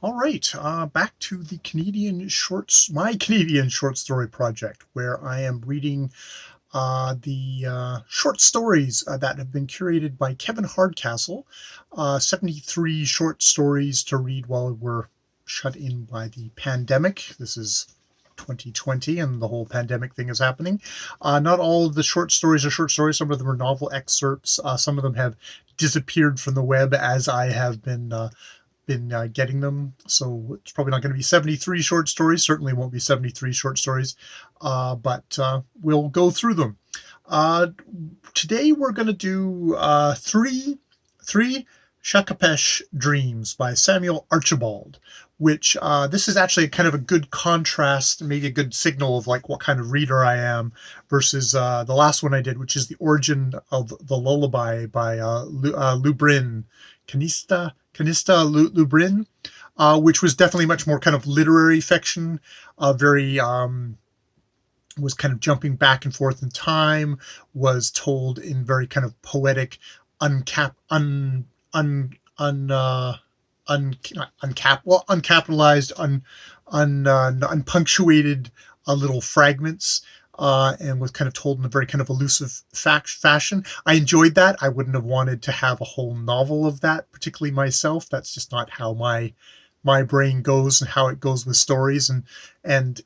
All right, back to the my Canadian short story project, where I am reading the short stories that have been curated by Kevin Hardcastle. 73 short stories to read while we're shut in by the pandemic. This is 2020 and the whole pandemic thing is happening. Not all of the short stories are short stories. Some of them are novel excerpts. Some of them have disappeared from the web as I have been getting them. So it's probably not going to be 73 short stories. Certainly won't be 73 short stories, but we'll go through them. Uh, Today we're going to do three Tshkpw Dreams by Samuel Archibald, which this is actually kind of a good contrast, maybe a good signal of like what kind of reader I am versus the last one I did, which is The Origin of the Lullaby by Lubrin, Canista Lubrin, which was definitely much more kind of literary fiction, very was kind of jumping back and forth in time, was told in very kind of poetic, uncap un un un uncapitalized, unpunctuated little fragments, and was kind of told in a very kind of elusive fashion. I enjoyed that. I wouldn't have wanted to have a whole novel of that, particularly myself. That's just not how my brain goes and how it goes with stories. And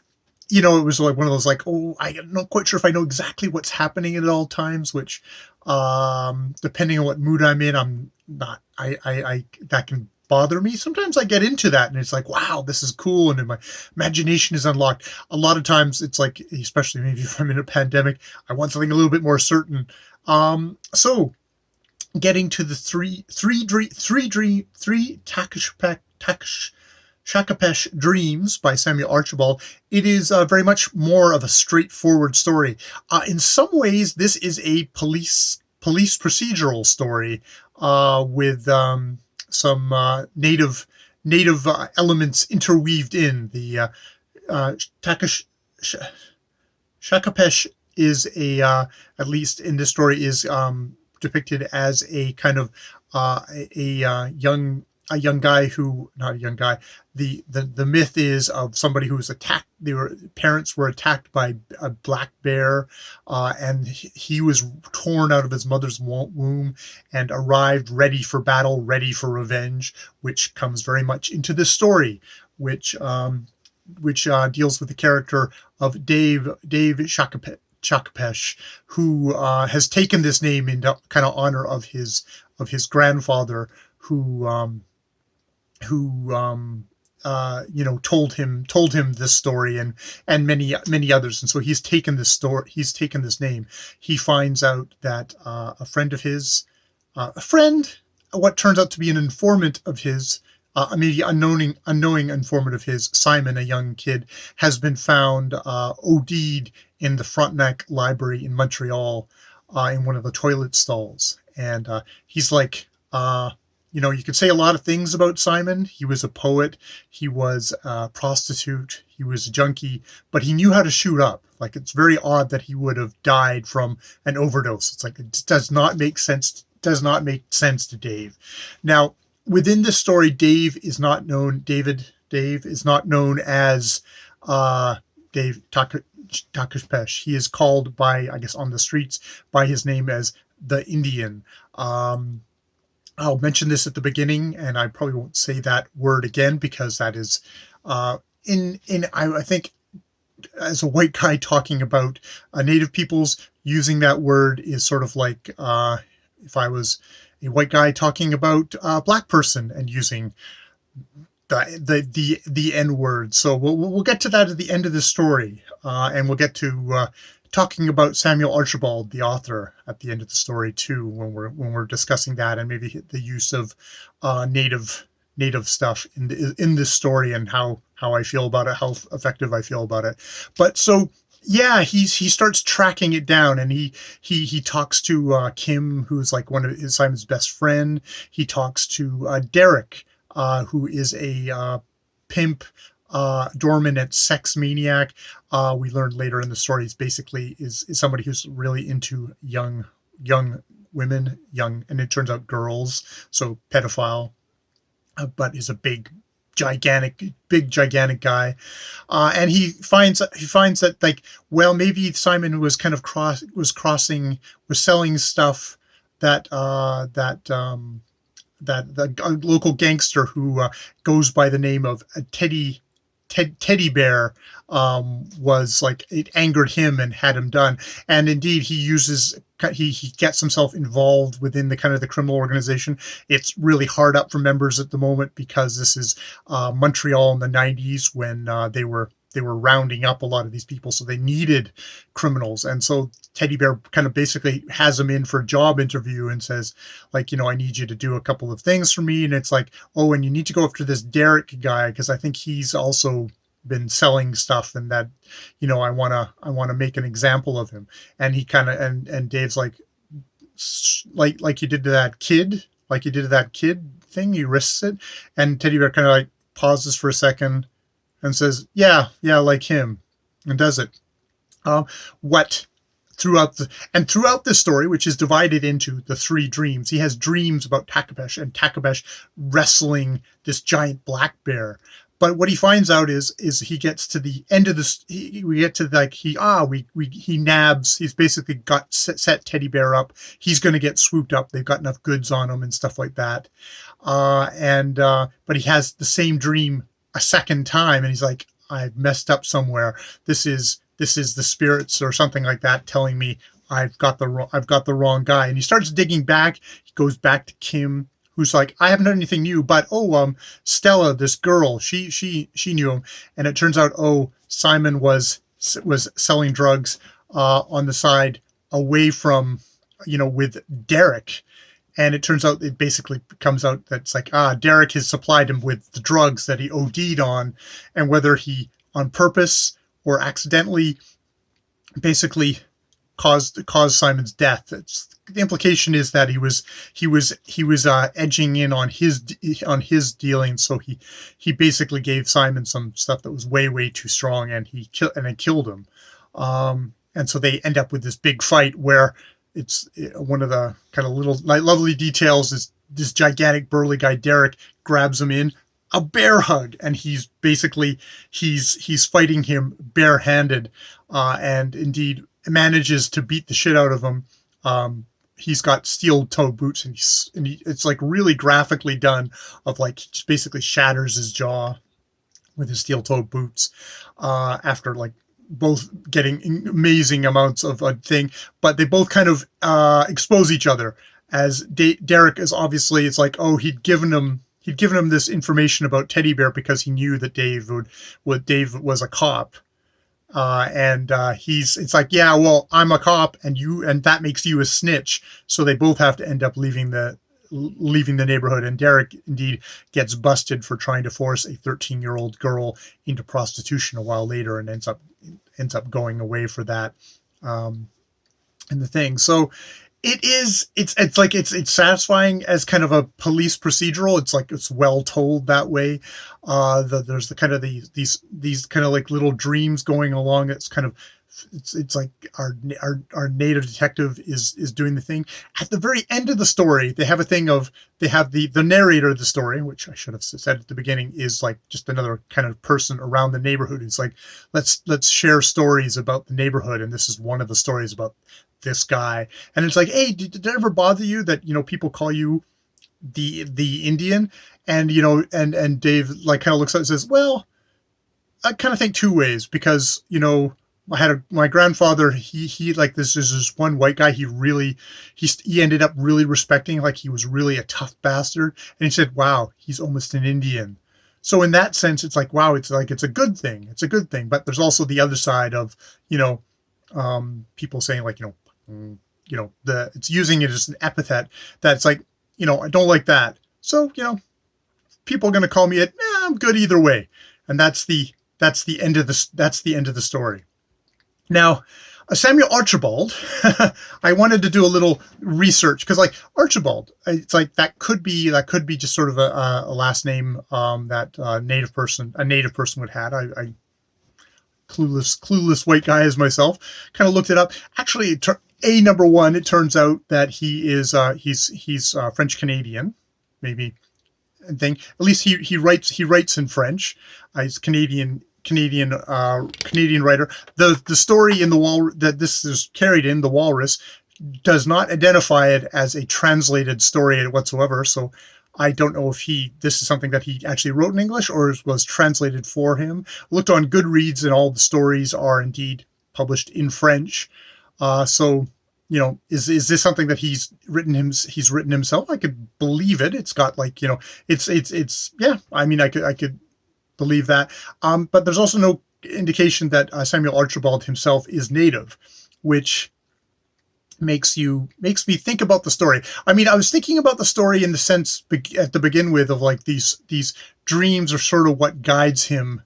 it was like one of those like, oh, I'm not quite sure if I know exactly what's happening at all times, which depending on what mood I'm in, I'm not, I that can bother me. Sometimes I get into that and it's like, wow, this is cool. And then my imagination is unlocked. A lot of times it's like, especially maybe if I'm in a pandemic, I want something a little bit more certain. So getting to the three Tshkpw Dreams by Samuel Archibald, it is very much more of a straightforward story. In some ways, this is a police procedural story with some native elements interweaved in. The Tshkpw is at least in this story, is depicted as a kind of a young guy who, not a young guy. The myth is of somebody who was attacked. Parents were attacked by a black bear, and he was torn out of his mother's womb and arrived ready for battle, ready for revenge, which comes very much into this story, which deals with the character of Dave Tshkpw, who has taken this name in kind of honor of his grandfather, who told him this story and many others. And so he's taken this name. He finds out that a friend of his, what turns out to be an informant of his, maybe unknowing informant of his, Simon, a young kid, has been found OD'd in the Frontenac Library in Montreal, in one of the toilet stalls. And he's like, you could say a lot of things about Simon. He was a poet. He was a prostitute. He was a junkie, but he knew how to shoot up. Like, it's very odd that he would have died from an overdose. It's like, it does not make sense. Does not make sense to Dave. Now, within this story, Dave is not known as Dave Tshkpw. He is called by, I guess, on the streets by his name as the Indian. I'll mention this at the beginning, and I probably won't say that word again because that is I think, as a white guy talking about Native peoples, using that word is sort of like if I was a white guy talking about a black person and using the N word. So we'll get to that at the end of the story, and we'll get to talking about Samuel Archibald, the author, at the end of the story too, when we're discussing that, and maybe the use of native stuff in this story and how I feel about it, how effective I feel about it. But so yeah, he starts tracking it down, and he talks to Kim, who's like one of Simon's best friend. He talks to Derek, who is a pimp, dominant sex maniac. We learned later in the story is somebody who's really into young women, and it turns out girls, so pedophile, but is a big gigantic guy, and he finds that, like, well, maybe Simon was kind of was selling stuff that that the local gangster who goes by the name of Teddy Bear, was like, it angered him and had him done. And indeed, he gets himself involved within the kind of the criminal organization. It's really hard up for members at the moment because this is Montreal in the 90s when they were rounding up a lot of these people, so they needed criminals. And so Teddy Bear kind of basically has him in for a job interview and says, like, I need you to do a couple of things for me. And it's like, oh, and you need to go after this Derek guy because I think he's also been selling stuff, and that, I want to make an example of him. And he kind of, and Dave's like you did to that kid, thing, you risks it. And Teddy Bear kind of like pauses for a second and says, yeah, like him, and does it. What throughout this story, which is divided into the three dreams, he has dreams about Tshkpw and Tshkpw wrestling this giant black bear. But what he finds out is he gets to the end of this. We get to, like, he nabs. He's basically got set Teddy Bear up. He's going to get swooped up. They've got enough goods on him and stuff like that. But he has the same dream a second time, and he's like, I've messed up somewhere. This is the spirits or something like that telling me I've got the wrong guy. And he starts digging back. He goes back to Kim, who's like, I haven't done anything new, but Stella, this girl, she knew him. And it turns out, Simon was selling drugs on the side away from, with Derek. And it turns out, it basically comes out that it's like, Derek has supplied him with the drugs that he OD'd on, and whether he on purpose or accidentally basically caused Simon's death. The implication is that he was edging in on his dealings, so he basically gave Simon some stuff that was way too strong, and it killed him. And so they end up with this big fight where it's one of the kind of little lovely details is this gigantic burly guy Derek grabs him in a bear hug, and he's fighting him barehanded, and indeed manages to beat the shit out of him. He's got steel-toed boots, and it's like really graphically done, of like, he just basically shatters his jaw with his steel-toed boots, after like both getting amazing amounts of a thing, but they both kind of expose each other, as Derek is obviously, it's like, he'd given him this information about Teddy Bear because he knew that Dave was a cop. It's like, yeah, well, I'm a cop, and that makes you a snitch. So they both have to end up leaving the neighborhood. And Derek indeed gets busted for trying to force a 13-year-old girl into prostitution a while later, and ends up going away for that. And the thing. So it's satisfying as kind of a police procedural. It's like, it's well told that way. There's the kind of these kind of like little dreams going along. It's kind of, it's like our native detective is doing the thing. At the very end of the story, they have the narrator of the story, which I should have said at the beginning, is like just another kind of person around the neighborhood who's like, let's share stories about the neighborhood, and this is one of the stories about this guy. And it's like, hey, did it ever bother you that people call you the Indian? And and Dave like kind of looks at it and says, well, I kind of think two ways, because my grandfather, he like, this is this one white guy he ended up really respecting, like he was really a tough bastard, and he said, wow, he's almost an Indian. So in that sense, it's like, wow, it's like, it's a good thing, but there's also the other side of people saying, like, it's using it as an epithet that's like, I don't like that. So, people are going to call me I'm good either way. And that's the end of the story. Now, Samuel Archibald, I wanted to do a little research, because like Archibald, it's like, that could be just sort of a last name that a native person would have. I clueless white guy as myself, kind of looked it up. Actually, number one, it turns out that he is he's French Canadian, maybe thing. At least he writes in French. He's Canadian writer. The story in the wall that this is carried in, the Walrus, does not identify it as a translated story whatsoever. So I don't know if this is something that he actually wrote in English or was translated for him. Looked on Goodreads, and all the stories are indeed published in French. So, is this something that he's written himself? I could believe it. It's got it's yeah. I mean, I could believe that. But there's also no indication that Samuel Archibald himself is native, which makes me think about the story. I mean, I was thinking about the story in the sense to begin with of like these dreams are sort of what guides him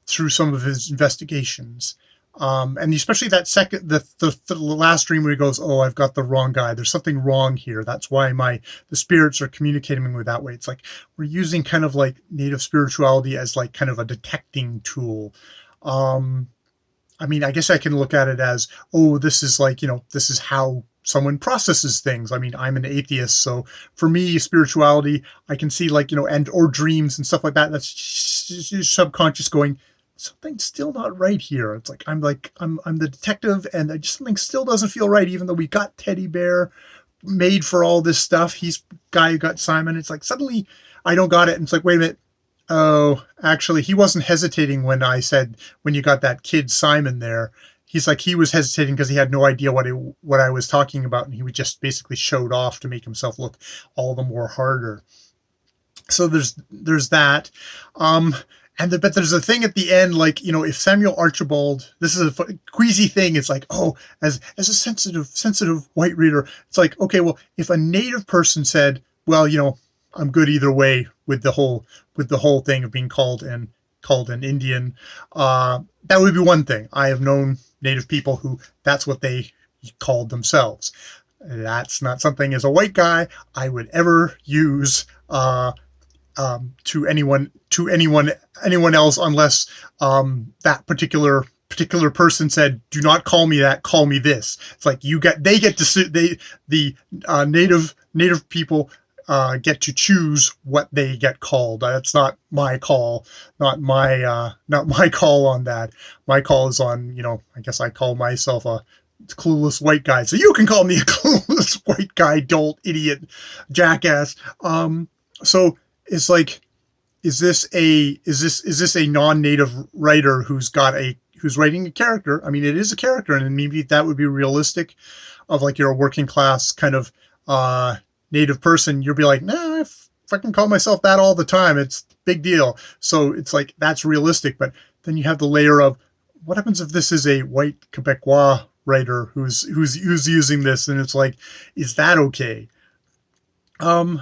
through some of his investigations. And especially that the last dream where he goes, "Oh, I've got the wrong guy. There's something wrong here. That's why the spirits are communicating with me that way." It's like we're using kind of like native spirituality as like kind of a detecting tool. I mean, I guess I can look at it as, oh, this is like, this is how someone processes things. I mean, I'm an atheist, so for me, spirituality, I can see like, or dreams and stuff like that. That's just subconscious going, something's still not right here. It's like I'm the detective, and something still doesn't feel right, even though we got Teddy Bear made for all this stuff. He's the guy who got Simon. It's like suddenly I don't got it, and it's like, wait a minute. Oh, actually, he wasn't hesitating when I said when you got that kid Simon there. He's like he was hesitating because he had no idea what I was talking about, and he would just basically showed off to make himself look all the more harder. So there's that. But there's a thing at the end, like, if Samuel Archibald, this is a queasy thing. It's like, oh, as a sensitive white reader, it's like, okay, well, if a native person said, well, I'm good either way with the whole thing of being called an Indian, that would be one thing. I have known native people who that's what they called themselves. That's not something as a white guy I would ever use to anyone else, unless that particular person said, "Do not call me that. Call me this." It's like the native people get to choose what they get called. That's not my call. Not my call on that. My call is on, I guess I call myself a clueless white guy, so you can call me a clueless white guy, dolt, idiot, jackass. So it's like, is this a non-native writer who's writing a character? I mean, it is a character, and maybe that would be realistic. Of like, you're a working class kind of native person, you'll be like, nah, if I can call myself that all the time, it's a big deal. So it's like that's realistic. But then you have the layer of what happens if this is a white Quebecois writer who's using this, and it's like, is that okay?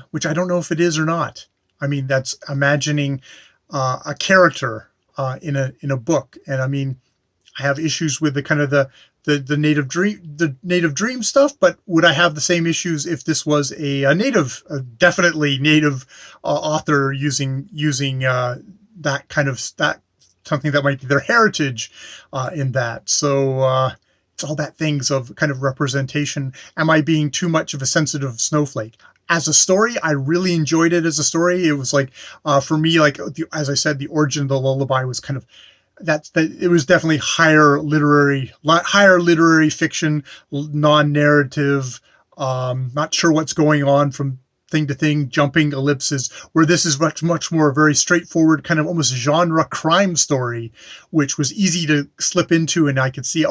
Which I don't know if it is or not. I mean, that's imagining a character in a book, and I mean, I have issues with the kind of the native dream stuff. But would I have the same issues if this was a definitely native author using that kind of something that might be their heritage in that? So it's all that things of kind of representation. Am I being too much of a sensitive snowflake? As a story, I really enjoyed it as a story. It was like, for me, like, as I said, the origin of the lullaby was kind of, it was definitely higher literary fiction, non-narrative, not sure what's going on from thing to thing, jumping ellipses, where this is much more a very straightforward kind of almost genre crime story, which was easy to slip into. And I could see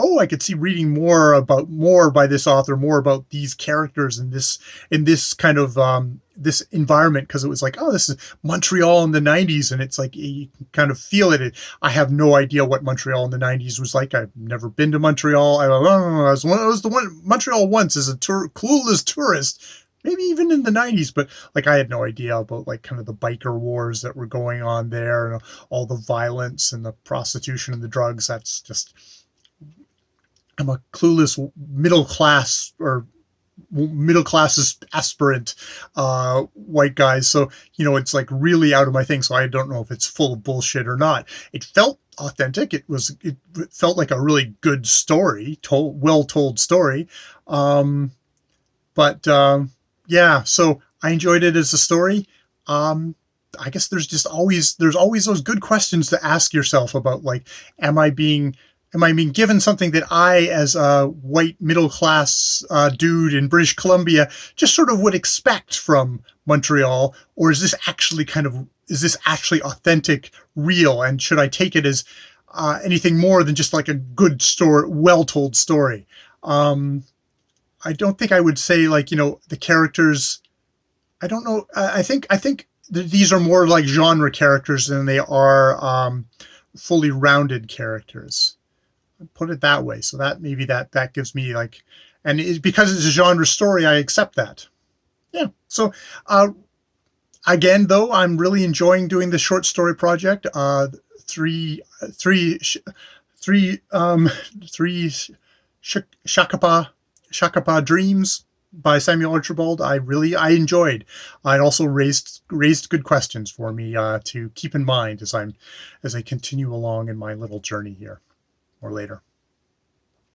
reading more by this author, more about these characters in this kind of this environment, because it was like, oh, this is Montreal in the 90s, and it's like you can kind of feel it. I have no idea what Montreal in the 90s was like. I've never been to Montreal. I was Montreal once as a clueless tourist, maybe even in the 90s, but like I had no idea about like kind of the biker wars that were going on there, and all the violence and the prostitution and the drugs. That's just, I'm a clueless middle class aspirant white guy, so it's like really out of my thing. So I don't know if it's full of bullshit or not. It felt authentic. It felt like a really good story, well told story. Yeah, so I enjoyed it as a story. I guess there's always those good questions to ask yourself about, like, am I being given something that I, as a white middle class dude in British Columbia, just sort of would expect from Montreal, or is this actually authentic, real, and should I take it as anything more than just like a good story, well told story? I don't think I would say, like, the characters. I don't know. I think these are more like genre characters than they are fully rounded characters. Put it that way. So that maybe that gives me, like, and because it's a genre story, I accept that. Yeah. So again, though, I'm really enjoying doing the short story project. Three, three, three, three Tshkpw Dreams by Samuel Archibald. I enjoyed. It also raised good questions for me to keep in mind as I continue along in my little journey here, or later.